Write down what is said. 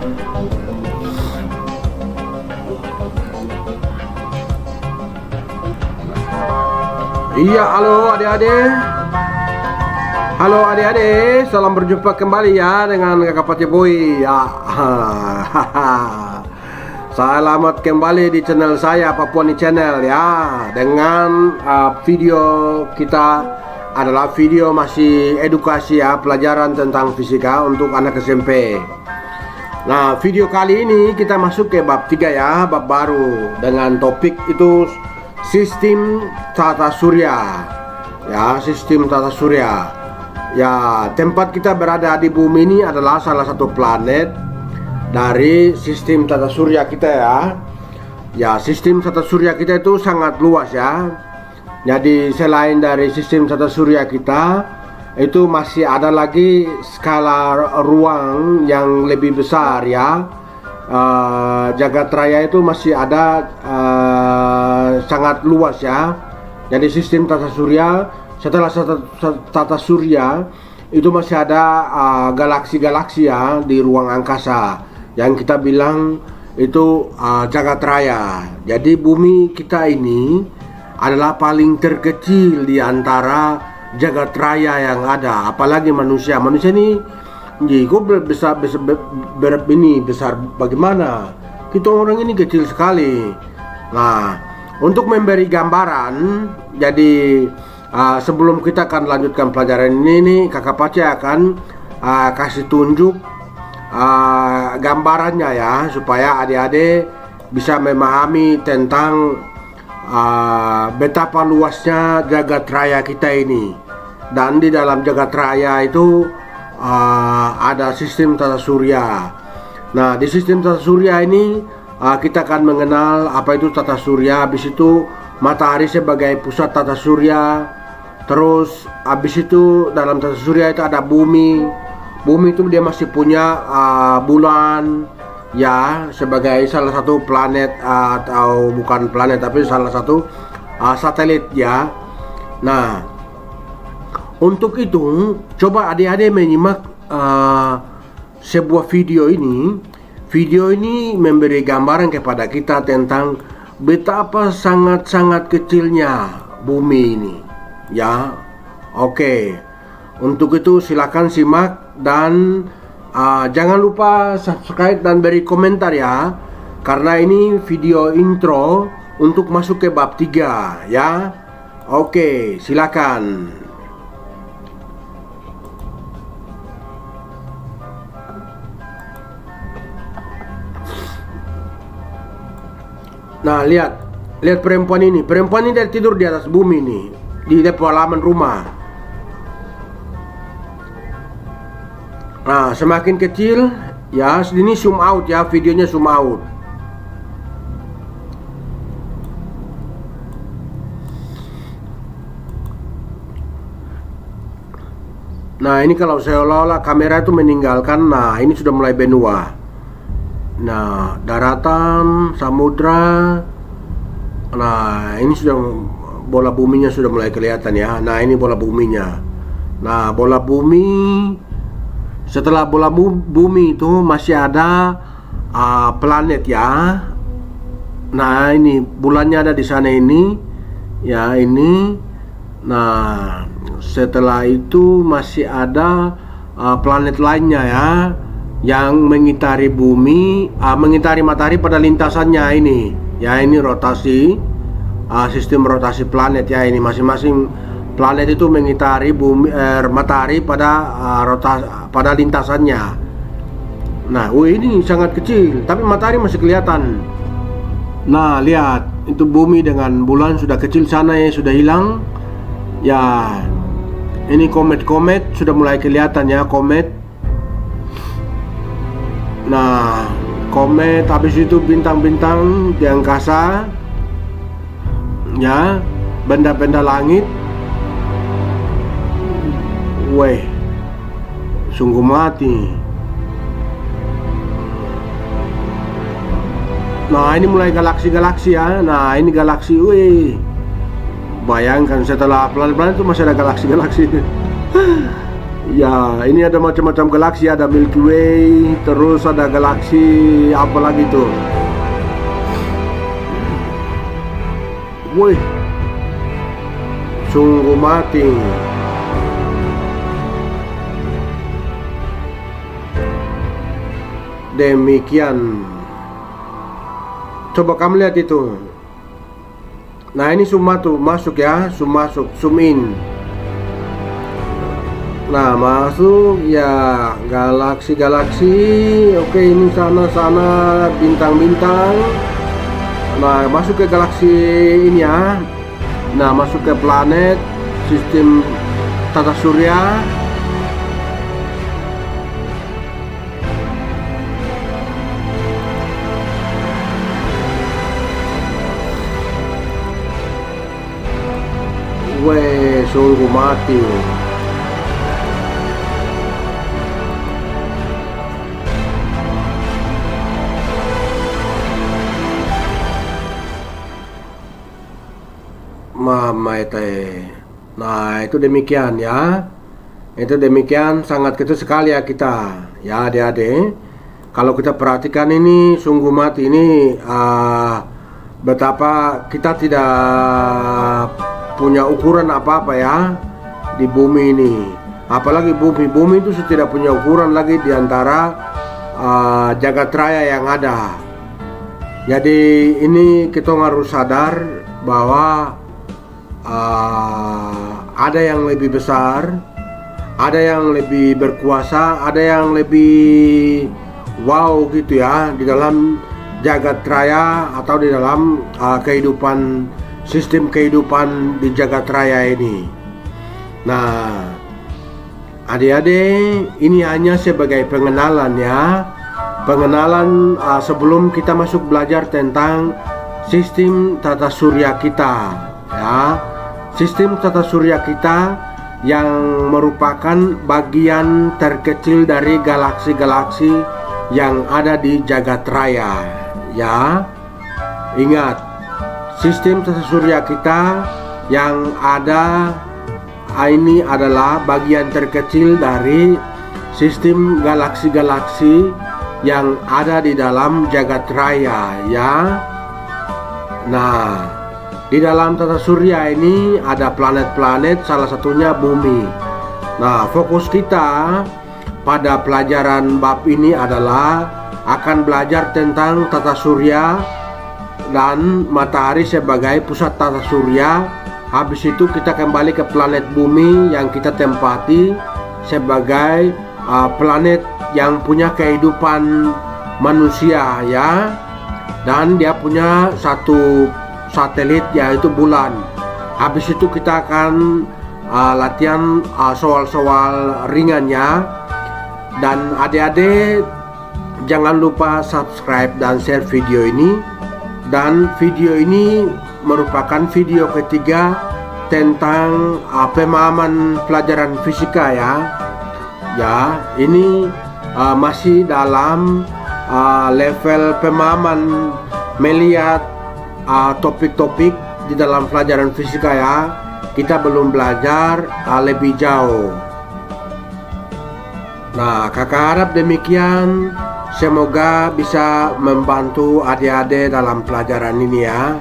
Iya, halo adik-adik. Halo adik-adik, salam berjumpa kembali ya dengan Kakak Pati Boy ya. Selamat kembali di channel saya, Papuani Channel ya. Dengan video kita adalah video masih edukasi ya, pelajaran tentang fisika untuk anak SMP. Nah, video kali ini kita masuk ke bab 3 ya, bab baru dengan topik itu sistem tata surya. Ya, sistem tata surya. Ya, tempat kita berada di bumi ini adalah salah satu planet dari sistem tata surya kita ya. Ya, sistem tata surya kita itu sangat luas ya. Jadi selain dari sistem tata surya kita, itu masih ada lagi skala ruang yang lebih besar ya. Jagat raya itu masih ada sangat luas ya. Jadi sistem tata surya, setelah tata surya itu masih ada galaksi-galaksi ya di ruang angkasa yang kita bilang itu jagat raya. Jadi bumi kita ini adalah paling terkecil di antara jagat raya yang ada. Apalagi manusia ini kok besar bagaimana? Kita orang ini kecil sekali. Nah, untuk memberi gambaran, jadi sebelum kita akan lanjutkan pelajaran ini, Kakak Pace akan kasih tunjuk gambarannya ya, supaya adik-adik bisa memahami tentang betapa luasnya jagat raya kita ini. Dan di dalam jagat raya itu ada sistem tata surya. Nah, di sistem tata surya ini kita akan mengenal apa itu tata surya. Habis itu matahari sebagai pusat tata surya. Terus habis itu dalam tata surya itu ada bumi. Bumi itu dia masih punya bulan ya, sebagai salah satu planet atau bukan planet tapi salah satu satelit ya. Nah, untuk itu coba adik-adik menyimak sebuah video ini. Video ini memberi gambaran kepada kita tentang betapa sangat-sangat kecilnya bumi ini ya. Oke, untuk itu silakan simak dan jangan lupa subscribe dan beri komentar ya, karena ini video intro untuk masuk ke bab 3 ya. Oke, silakan. Nah, lihat perempuan ini. Perempuan ini dia tidur di atas bumi nih, di depan halaman rumah. Nah, semakin kecil ya, ini zoom out ya, videonya zoom out. Nah, ini kalau seolah-olah kamera itu meninggalkan. Nah, ini sudah mulai benua. Nah, daratan, samudra. Nah, ini sudah bola buminya sudah mulai kelihatan ya. Nah, ini bola buminya. Nah, bola bumi. Setelah bola bumi itu masih ada planet ya. Nah, ini bulannya ada di sana ini. Ya, ini. Nah, setelah itu masih ada planet lainnya ya, yang mengitari bumi, mengitari matahari pada lintasannya ini. Ya, ini rotasi, sistem rotasi planet ya. Ini masing-masing planet itu mengitari bumi, matahari pada lintasannya. Nah, ini sangat kecil, tapi matahari masih kelihatan. Nah, lihat, itu bumi dengan bulan sudah kecil sana ya, sudah hilang. Ya, ini komet sudah mulai kelihatan ya, komet. Nah, komet, habis itu bintang-bintang di angkasa ya, benda-benda langit. Weh, sungguh mati. Nah, ini mulai galaksi-galaksi ya. Nah, ini galaksi. Weh, bayangkan setelah planet-planet itu masih ada galaksi-galaksi. Ya, ini ada macam-macam galaksi, ada Milky Way, terus ada galaksi apa lagi tuh? Wih, sungguh mati. Demikian. Coba kamu lihat itu. Nah, ini zoom masuk ya, zoom masuk, zoom in. Nah, masuk ya, galaksi. Oke, ini sana bintang-bintang. Nah, masuk ke galaksi ini ya. Nah, masuk ke planet sistem tata surya. Weh, sungguh mati. Mama itu. Nah, itu demikian ya. Itu demikian, sangat kecil sekali ya kita. Ya, adik-adik. Kalau kita perhatikan ini sungguh mati ini, betapa kita tidak punya ukuran apa-apa ya di bumi ini. Apalagi bumi itu tidak punya ukuran lagi di antara jagat raya yang ada. Jadi ini kita harus sadar bahwa ada yang lebih besar, ada yang lebih berkuasa, ada yang lebih wow gitu ya di dalam jagat raya atau di dalam kehidupan, sistem kehidupan di jagat raya ini. Nah, adik-adik, ini hanya sebagai pengenalan ya, pengenalan sebelum kita masuk belajar tentang sistem tata surya kita ya. Sistem tata surya kita yang merupakan bagian terkecil dari galaksi-galaksi yang ada di jagat raya ya. Ingat, sistem tata surya kita yang ada ini adalah bagian terkecil dari sistem galaksi-galaksi yang ada di dalam jagat raya ya. Nah, di dalam tata surya ini ada planet-planet, salah satunya bumi. Nah, fokus kita pada pelajaran bab ini adalah akan belajar tentang tata surya dan matahari sebagai pusat tata surya. Habis itu kita kembali ke planet bumi yang kita tempati sebagai planet yang punya kehidupan manusia ya. Dan dia punya satu satelit yaitu bulan. Habis itu kita akan latihan soal-soal ringannya. Dan adik-adik jangan lupa subscribe dan share video ini. Dan video ini merupakan video ketiga tentang pemahaman pelajaran fisika ya. Ya, ini masih dalam level pemahaman melihat topik-topik di dalam pelajaran fisika ya. Kita belum belajar lebih jauh. Nah, kakak harap demikian. Semoga bisa membantu adik-adik dalam pelajaran ini ya.